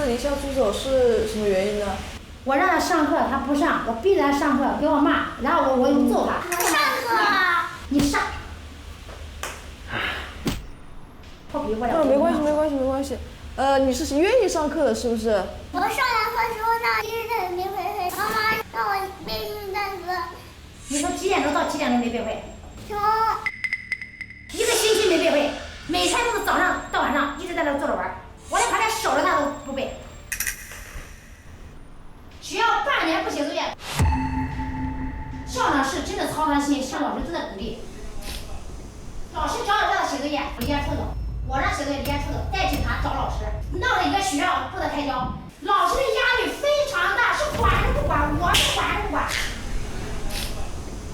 离校出走是什么原因呢？我让他上课，他不上，我逼着他上课，给我骂，然后我又揍他。我上课。你上。破皮过来。没关系，没关系，没关系。你是愿意上课的，是不是？我上两课时候呢，一直在没会会，妈妈让我背英语单词。你从几点钟到几点钟没背会？从1个星期没背会，每天都是早上到晚上一直在那坐着玩，我在旁边守着他都不背。学校半年不写作业，校长是真的操他心，向老师真的鼓励。老师只要让他写作业，离家出走；我让写作业离家出走，带警察找老师，闹得一个学校不得开交。老师的压力非常大，是管是不管，我是管是不管。